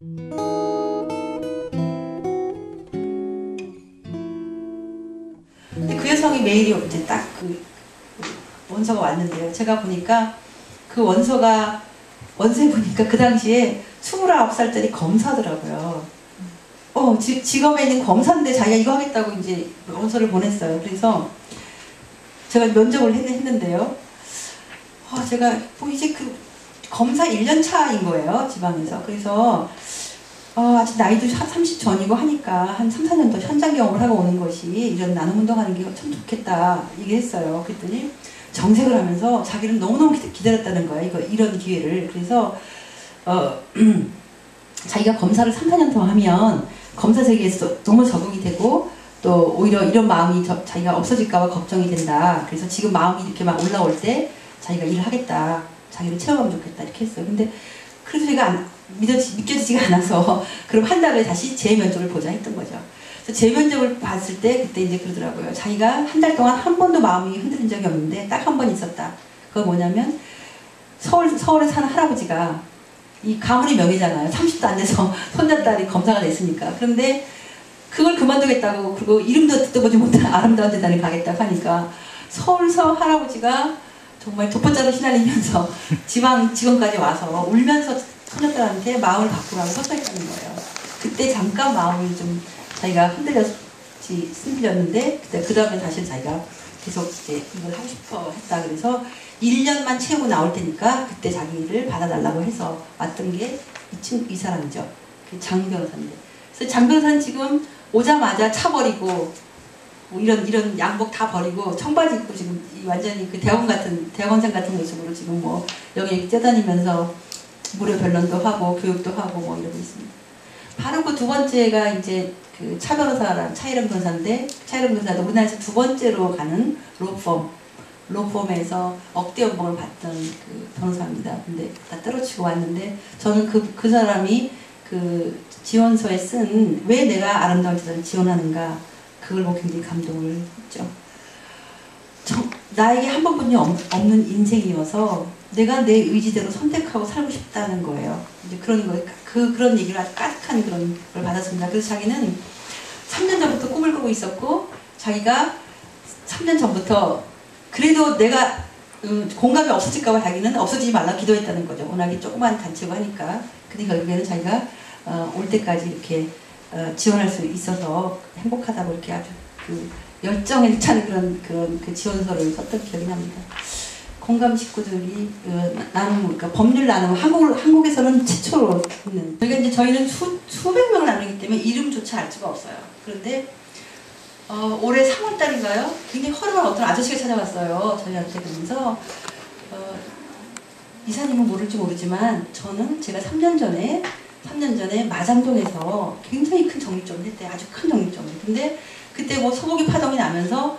근데 그 여성이 메일이 이제 딱 그 원서가 왔는데요. 제가 보니까 그 원서에 보니까 그 당시에 29살짜리 검사더라고요. 직업에 있는 검사인데 자기가 이거 하겠다고 이제 원서를 보냈어요. 그래서 제가 면접을 했는데요. 제가 이제 그 검사 1년 차인 거예요. 지방에서. 그래서 아직 나이도 30 전이고 하니까 한 3, 4년 더 현장 경험을 하고 오는 것이 이런 나눔운동하는 게 참 좋겠다 얘기했어요. 그랬더니 정색을 하면서 자기는 너무너무 기다렸다는 거야. 이런 기회를. 그래서 자기가 검사를 3, 4년 더 하면 검사 세계에서 너무 적응이 되고 또 오히려 이런 마음이 자기가 없어질까봐 걱정이 된다. 그래서 지금 마음이 이렇게 막 올라올 때 자기가 일을 하겠다. 자기를 채워가면 좋겠다. 이렇게 했어요. 근데 그래서 제가 믿겨지지가 않아서 그럼 한 달에 다시 재면접을 보자 했던 거죠. 그래서 재면접을 봤을 때 그때 이제 그러더라고요. 자기가 한 달 동안 한 번도 마음이 흔들린 적이 없는데 딱 한 번 있었다. 그건 뭐냐면 서울에 사는 할아버지가 이 가문의 명예잖아요. 30도 안 돼서 손자딸이 검사가 됐으니까. 그런데 그걸 그만두겠다고 그리고 이름도 듣도 보지 못한 아름다운 재단에 가겠다고 하니까 서울서 할아버지가 정말 독보자로 휘날리면서 지방직원까지 와서 울면서 손자딸한테 마음을 바꾸라고 서서했다는 거예요. 그때 잠깐 마음이 좀 자기가 흔들렸는데 그 다음에 사실 자기가 계속 이제 이걸 하고 싶어 했다. 그래서 1년만 채우고 나올 테니까 그때 자기를 받아달라고 해서 왔던 게 이 사람이죠. 그 장 변호사인데. 그래서 장 변호사는 지금 오자마자 차 버리고 뭐 이런 양복 다 버리고 청바지 입고 지금 완전히 그 대학원생 같은 모습으로 지금 뭐 여기 뛰어다니면서 무료 변론도 하고 교육도 하고 뭐 이러고 있습니다. 바로 그 두 번째가 이제 그 차 변호사랑 차이름 변호사인데 차이름 변호사도 우리나라에서 두 번째로 가는 로펌에서 억대 연봉을 받던 그 변호사입니다. 근데 다 떨어지고 왔는데 저는 그 사람이 그 지원서에 쓴 왜 내가 아름다운 재단을 지원하는가 그걸 보고 굉장히 감동을 했죠. 나에게 한 번뿐이 없는 인생이어서 내가 내 의지대로 선택하고 살고 싶다는 거예요. 이제 그런 거예요. 그런 얘기를 아주 까득한 그런 걸 받았습니다. 그래서 자기는 3년 전부터 꿈을 꾸고 있었고 자기가 3년 전부터 그래도 내가 공감이 없어질까봐 자기는 없어지지 말라 기도했다는 거죠. 워낙에 조그만 단체고 하니까. 근데 결국에는 자기가 올 때까지 이렇게 지원할 수 있어서 행복하다고 이렇게 아주 그 열정에 찬 그런 그 지원서를 썼던 기억이 납니다. 공감 식구들이 그러니까 법률 나눔 한국에서는 최초로 있는. 저희는 수백 명을 나누기 때문에 이름조차 알 수가 없어요. 그런데 올해 3월달인가요? 굉장히 허름한 어떤 아저씨가 찾아왔어요. 저희한테. 그러면서 이사님은 모를지 모르지만 저는 제가 3년 전에 마장동에서 굉장히 큰 정육점을 했대요. 아주 큰 정육점을. 근데 그때 뭐 소고기 파동이 나면서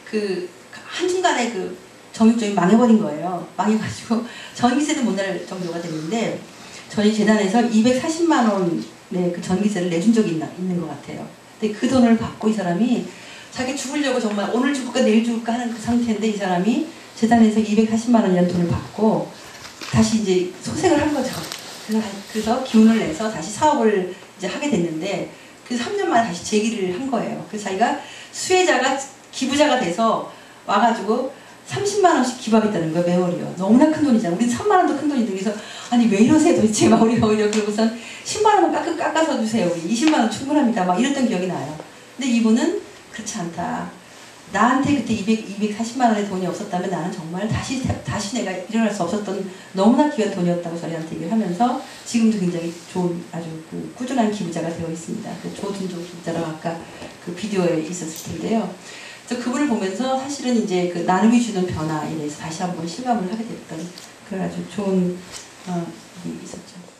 그 한순간에 그 정육점이 망해버린 거예요. 망해가지고 전기세도 못 낼 정도가 됐는데 저희 재단에서 240만 원의 그 전기세를 내준 적이 있는 것 같아요. 근데 그 돈을 받고 이 사람이 자기 죽으려고 정말 오늘 죽을까 내일 죽을까 하는 그 상태인데 이 사람이 재단에서 240만 원이라는 돈을 받고 다시 이제 소생을 한 거죠. 그래서 기운을 내서 다시 사업을 이제 하게 됐는데 그 3년 만에 다시 재기를 한 거예요. 그래서 자기가 수혜자가 기부자가 돼서 와가지고 30만 원씩 기부하겠다는 거예요. 매월이요. 너무나 큰 돈이잖아요. 우리는 3만 원도 큰 돈인데 그래서 아니 왜 이러세요 도대체 막 우리가 오히려 그러고선 10만 원만 깎아서 주세요. 우리 20만 원 충분합니다. 막 이랬던 기억이 나요. 근데 이분은 그렇지 않다. 나한테 그때 240만 원의 돈이 없었다면 나는 정말 다시 내가 일어날 수 없었던 너무나 귀한 돈이었다고 저희한테 얘기를 하면서 지금도 굉장히 좋은 아주 그 꾸준한 기부자가 되어 있습니다. 그 조준조 기부자라고 아까 그 비디오에 있었을 텐데요. 그래서 그분을 보면서 사실은 이제 그 나눔이 주는 변화에 대해서 다시 한번 실감을 하게 됐던 그런 아주 좋은 일이 있었죠.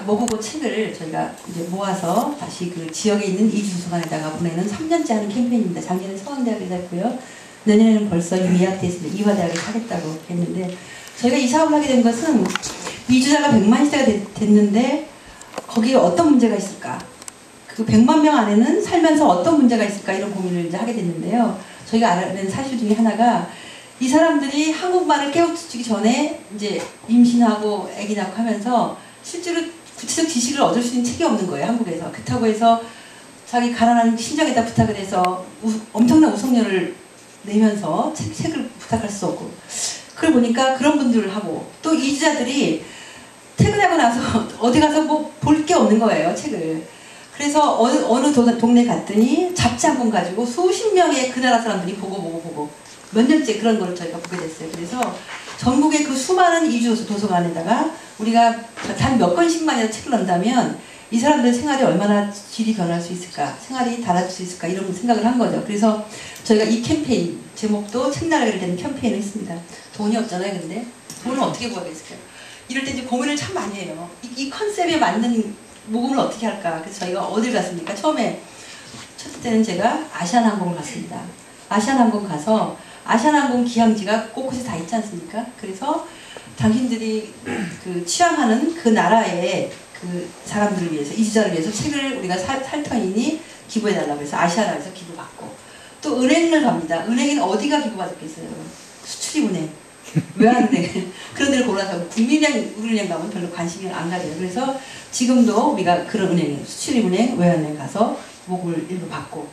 모국어 책을 저희가 이제 모아서 다시 그 지역에 있는 이주도서관에다가 보내는 3년째 하는 캠페인입니다. 작년에 서강대학에서 했고요. 내년에는 벌써 이화대학에서 하겠다고 했는데 저희가 이 사업을 하게 된 것은 이주자가 100만 시대가 됐는데 거기에 어떤 문제가 있을까? 그 100만 명 안에는 살면서 어떤 문제가 있을까? 이런 고민을 이제 하게 됐는데요. 저희가 알아낸 사실 중에 하나가 이 사람들이 한국말을 깨우치기 전에 이제 임신하고 아기 낳고 하면서 실제로 구체적 지식을 얻을 수 있는 책이 없는 거예요, 한국에서. 그렇다고 해서 자기 가난한 친정에다 부탁을 해서 엄청난 우선료를 내면서 책을 부탁할 수 없고. 그걸 보니까 그런 분들을 하고, 또 이주자들이 퇴근하고 나서 어디 가서 뭐 볼 게 없는 거예요, 책을. 그래서 어느 동네 갔더니 잡지 한 권 가지고 수십 명의 그 나라 사람들이 보고 몇 년째 그런 걸 저희가 보게 됐어요. 그래서 전국의 그 수많은 이주 도서관에다가 우리가 단 몇 권씩만이라도 책을 넣는다면 이 사람들의 생활이 얼마나 질이 변할 수 있을까, 생활이 달라질 수 있을까, 이런 생각을 한 거죠. 그래서 저희가 이 캠페인, 제목도 책나라를 된 캠페인을 했습니다. 돈이 없잖아요, 근데. 돈을 어떻게 구하겠어요? 이럴 때 이제 고민을 참 많이 해요. 이 컨셉에 맞는 모금을 어떻게 할까? 그래서 저희가 어딜 갔습니까? 처음에, 첫 때는 제가 아시아나항공을 갔습니다. 아시아나항공 가서, 아시아나항공 기항지가 곳곳에 다 있지 않습니까? 그래서 당신들이 그 취향하는 그 나라의 그 사람들을 위해서, 이주자를 위해서 책을 우리가 살 터이니 기부해달라고 해서 아시아나에서 기부받고, 또 은행을 갑니다. 은행은 어디가 기부받았겠어요? 수출입은행, 외환은행 그런 데를 골라서 국민은행 가면 별로 관심이 안 가져요. 그래서 지금도 우리가 그런 은행, 수출입은행, 외환은행 가서 모금을 일부 받고,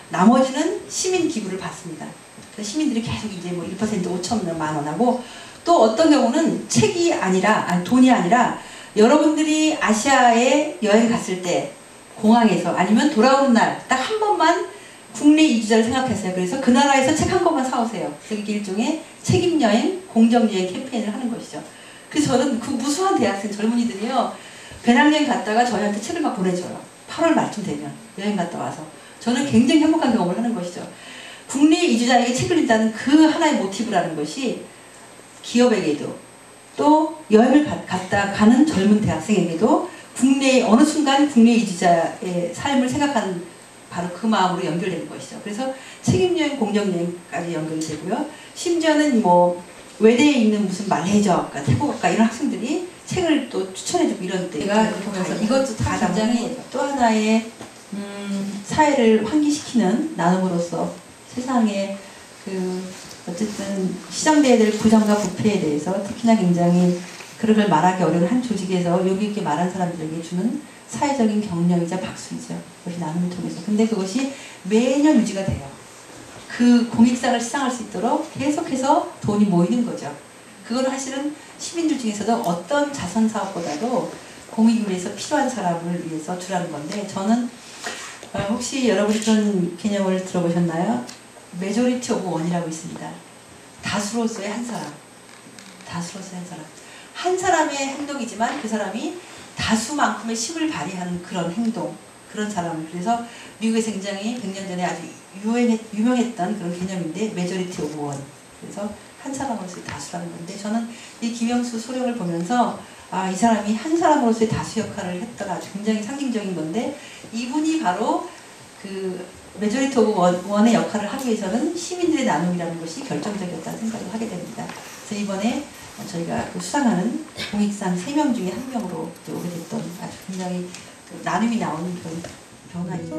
나머지는 시민 기부를 받습니다. 그래서 시민들이 계속 이제 뭐 1% 5천만 원 하고, 또 어떤 경우는 책이 아니라, 돈이 아니라 여러분들이 아시아에 여행 갔을 때 공항에서 아니면 돌아오는 날 딱 한 번만 국내 이주자를 생각했어요. 그래서 그 나라에서 책 한 권만 사오세요. 그래서 이게 일종의 책임여행, 공정여행 캠페인을 하는 것이죠. 그래서 저는 그 무수한 대학생 젊은이들이요, 배낭여행 갔다가 저희한테 책을 막 보내줘요. 8월 말쯤 되면 여행 갔다 와서. 저는 굉장히 행복한 경험을 하는 것이죠. 국내 이주자에게 책을 읽다는 그 하나의 모티브라는 것이 기업에게도, 또 여행을 갔다 가는 젊은 대학생에게도 국내 어느 순간 국내 이주자의 삶을 생각하는 바로 그 마음으로 연결되는 것이죠. 그래서 책임여행, 공정여행까지 연결이 되고요. 심지어는 뭐 외대에 있는 무슨 말레이저학과, 태국학과 이런 학생들이 책을 또 추천해주고 이런 때 제가 보면서 이것도 다 굉장히 또 하나의 사회를 환기시키는 나눔으로서 세상에 그 어쨌든 시장돼야 될 부정과 부패에 대해서 특히나 굉장히 그런 걸 말하기 어려운 한 조직에서 여기 있게 말한 사람들에게 주는 사회적인 격려이자 박수이죠. 그것이 나눔을 통해서. 근데 그것이 매년 유지가 돼요. 그 공익상을 시상할 수 있도록 계속해서 돈이 모이는 거죠. 그거는 사실은 시민들 중에서도 어떤 자선사업보다도 공익을 위해서 필요한 사람을 위해서 주라는 건데, 저는 혹시 여러분이 그런 개념을 들어보셨나요? 메조리티 오브 원이라고 있습니다. 다수로서의 한 사람. 다수로서의 한 사람. 한 사람의 행동이지만 그 사람이 다수만큼의 힘을 발휘하는 그런 행동, 그런 사람을. 그래서 미국에서 굉장히 100년 전에 아주 유명했던 그런 개념인데, 메조리티 오브 원. 그래서 한 사람으로서의 다수라는 건데, 저는 이 김영수 소령을 보면서 이 사람이 한 사람으로서의 다수 역할을 했다가 아주 굉장히 상징적인 건데, 이분이 바로 그 메조리티 오브 원의 역할을 하기 위해서는 시민들의 나눔이라는 것이 결정적이었다는 생각을 하게 됩니다. 그래서 이번에 저희가 수상하는 공익상 3명 중에 1명으로 오게 됐던 아주 굉장히 나눔이 나오는 그런 변화입니다.